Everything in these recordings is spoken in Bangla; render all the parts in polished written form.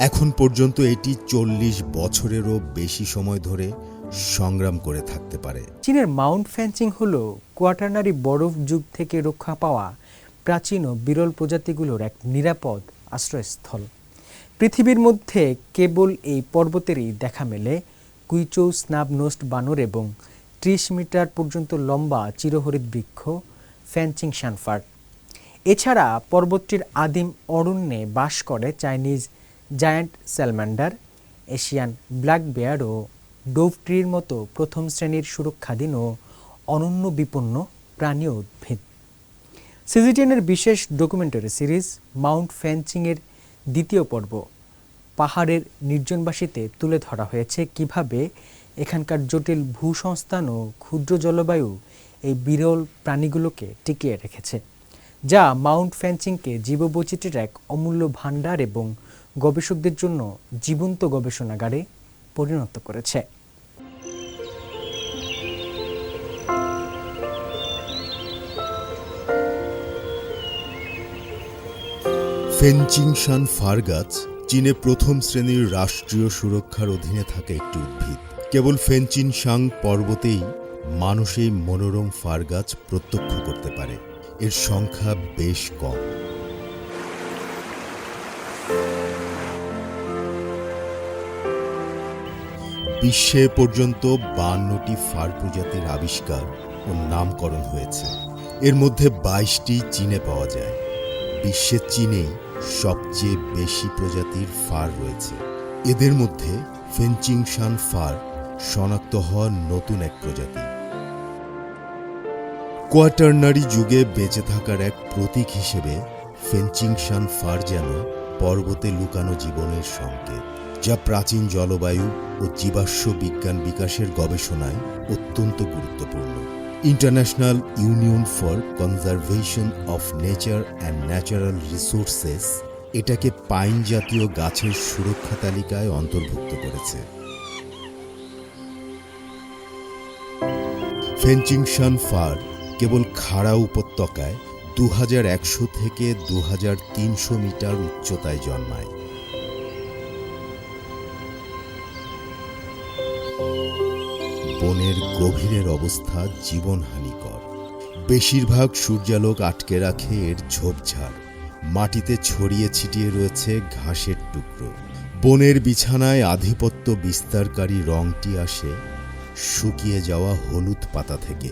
এখন পর্যন্ত এটি 40 বছরেরও বেশি সময় ধরে সংগ্রাম করে থাকতে পারে। চীনের মাউন্ট ফেনচিং হল কোয়াটারনারি বরফ যুগ থেকে রক্ষা পাওয়া প্রাচীন ও বিরল প্রজাতিগুলোর এক নিরাপদ আশ্রয়স্থল। পৃথিবীর মধ্যে কেবল এই পর্বতেরই দেখা মেলে কুইচৌ স্নাব-নোজড বানর এবং 30 মিটার পর্যন্ত লম্বা চিরহরিৎ বৃক্ষ ফেনচিং শানফার। এছাড়া পর্বতটির আদিম অরণ্যে বাস করে Chinese giant salamander, Asian black bear ও ডোভ ট্রির মতো প্রথম শ্রেণীর সুরক্ষাধীন ও অনন্য বিপন্ন প্রাণী ও উদ্ভিদ। সিজিটিএনের বিশেষ ডকুমেন্টারি সিরিজ মাউন্ট ফেনচিংয়ের দ্বিতীয় পর্ব পাহাড়ের নির্জনবাসীতে তুলে ধরা হয়েছে কিভাবে এখানকার জটিল ভূসংস্থান ও ক্ষুদ্র জলবায়ু এই বিরল প্রাণীগুলোকে টিকিয়ে রেখেছে, যা মাউন্ট ফেনচিংকে জীববৈচিত্র্যের এক অমূল্য ভাণ্ডার এবং গবেষকদের জন্য জীবন্ত গবেষণাগারে পরিণত করেছে। ফেনচিং শান ফার গাছ চীনে প্রথম শ্রেণীর রাষ্ট্রীয় সুরক্ষার অধীনে থাকা একটি উদ্ভিদ। কেবল ফেনচিং শাং পর্বতেই মানুষ এই মনোরম ফার গাছ প্রত্যক্ষ করতে পারে। এর সংখ্যা বেশ কম। বিশ্বে পর্যন্ত 52টি ফার প্রজাতির আবিষ্কার ও নামকরণ হয়েছে। এর মধ্যে 22টি চীনে পাওয়া যায়। বিশ্বে চীনেই সবচেয়ে বেশি প্রজাতির ফার রয়েছে। এদের মধ্যে ফেনচিং শান ফার শনাক্ত হওয়া নতুন এক প্রজাতি। কোয়াটারনারি যুগে বেঁচে থাকার এক প্রতীক হিসেবে ফেনচিং শান ফার যেন পর্বতে লুকানো জীবনের সংকেত, যা প্রাচীন জলবায়ু ও জীবাশ্ম বিজ্ঞান বিকাশের গবেষণায় অত্যন্ত গুরুত্বপূর্ণ। International union for conservation of nature and natural resources এটাকে পাইন জাতীয় গাছের সুরক্ষা তালিকায় অন্তর্ভুক্ত করেছে। ফেনচিং শান ফার কেবল খাড়া উপত্যকায় 2100 থেকে 2300 মিটার উচ্চতায় জন্মায়। বনের গভীরের অবস্থা জীবনহানিকর। বেশিরভাগ সূর্যালোক আটকে রাখে এর ঝোপঝাড়। মাটিতে ছড়িয়ে ছিটিয়ে রয়েছে ঘাসের টুকরো। বনের বিছানায় আধিপত্য বিস্তারকারী রংটি আসে শুকিয়ে যাওয়া হলুদ পাতা থেকে।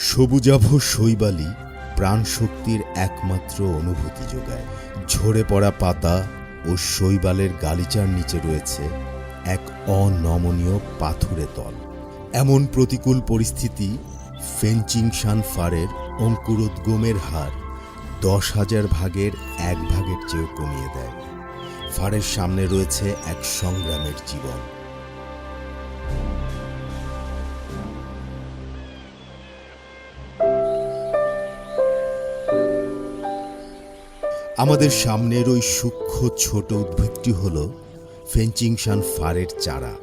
সবুজাভ শৈবালী প্রাণশক্তির একমাত্র অনুভূতি যোগায়। ঝরে পড়া পাতা ও শৈবালের গালিচার নিচে রয়েছে এক অনমনীয় পাথুরে তল। এমন প্রতিকূল পরিস্থিতি ফেনচিং শান ফারের অঙ্কুরোদ্গমের হার 10,000 ভাগের 1 ভাগের চেয়েও কমিয়ে দেয়। ফারের সামনে রয়েছে এক সংগ্রামের জীবন। আমাদের সামনের ওই সূক্ষ্ম ছোট উদ্ভিদটি হল ফেনচিং শান ফারের চারা।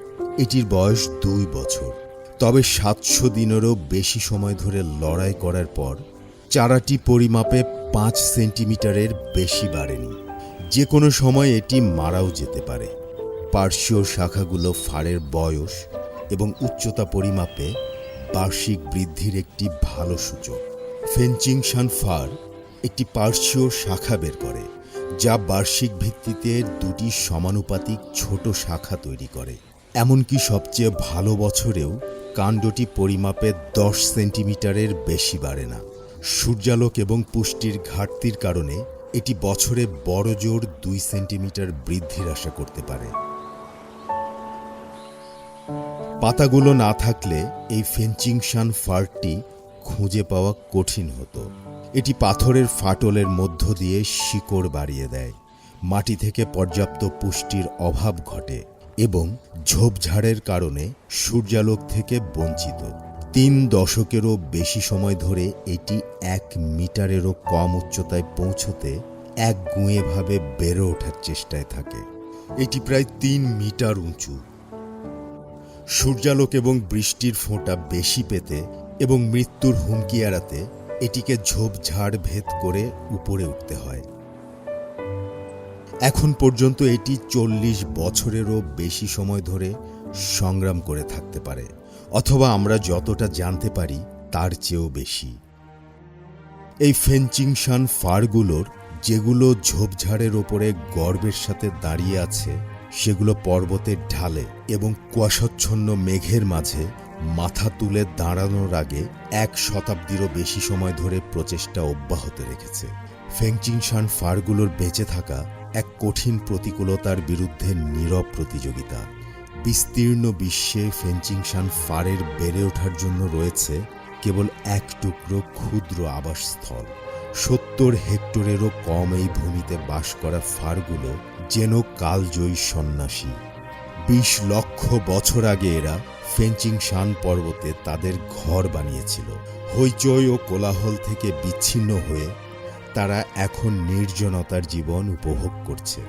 এটির বয়স 2 বছর। তবে 700 দিনেরও বেশি সময় ধরে লড়াই করার পর চারাটি পরিমাপে 5 সেন্টিমিটারের বেশি বাড়েনি। যে কোনো সময় এটি মারাও যেতে পারে। পার্শ্বীয় শাখাগুলো ফারের বয়স এবং উচ্চতা পরিমাপে বার্ষিক বৃদ্ধির একটি ভালো সূচক। ফেনচিং শান ফার একটি পার্শ্বীয় শাখা বের করে, যা বার্ষিক ভিত্তিতে 2টি সমানুপাতিক ছোট শাখা তৈরি করে। এমনকি সবচেয়ে ভালো বছরেও কাণ্ডটি পরিমাপে 10 সেন্টিমিটারের বেশি বাড়ে না। সূর্যালোক এবং পুষ্টির ঘাটতির কারণে এটি বছরে বড় জোর 2 সেন্টিমিটার বৃদ্ধির আশা করতে পারে। পাতাগুলো না থাকলে এই ফেনচিং শান ফারটি খুঁজে পাওয়া কঠিন হতো। এটি পাথরের ফাটলের মধ্য দিয়ে শিকড় বাড়িয়ে দেয়। মাটি থেকে পর্যাপ্ত পুষ্টির অভাব ঘটে এবং ঝোপঝাড়ের কারণে সূর্যালোক থেকে বঞ্চিত। 3 দশকেরও বেশি সময় ধরে এটি 1 মিটারেরও কম উচ্চতায় পৌঁছতে একগুঁয়েভাবে বেড়ে ওঠার চেষ্টায় থাকে। এটি প্রায় 3 মিটার উঁচু। সূর্যালোক এবং বৃষ্টির ফোঁটা বেশি পেতে এবং মৃত্যুর হুমকি এড়াতে এটিকে ঝোপঝাড় ভেদ করে উপরে উঠতে হয়। এখন পর্যন্ত এটি 40 বছরেরও বেশি সময় ধরে সংগ্রাম করে থাকতে পারে, অথবা আমরা যতটা জানতে পারি তার চেয়েও বেশি। এই ফেনচিংশান ফারগুলোর যেগুলো ঝোপঝাড়ের ওপরে গর্বের সাথে দাঁড়িয়ে আছে, সেগুলো পর্বতের ঢালে এবং কুয়াশাচ্ছন্ন মেঘের মাঝে মাথা তুলে দাঁড়ানোর আগে 1 শতাব্দীরও বেশি সময় ধরে প্রচেষ্টা অব্যাহত রেখেছে। ফেনচিংশান ফারগুলোর বেঁচে থাকা এক কঠিন প্রতিকূলতার বিরুদ্ধে নীরব প্রতিযোগিতা। বিস্তীর্ণ বিশ্বে ফেনচিংশান ফারের বেড়ে ওঠার জন্য রয়েছে কেবল এক টুকরো ক্ষুদ্র আবাসস্থল। 70 হেক্টরেরও কম এই ভূমিতে বাস করা ফারগুলো যেন কালজয়ী সন্ন্যাসী। 20 লক্ষ বছর আগে এরা ফেনচিংশান পর্বতে তাদের ঘর বানিয়েছিল। হইচই ও কোলাহল থেকে বিচ্ছিন্ন হয়ে তারা এখন নির্জনতার জীবন উপভোগ করছে।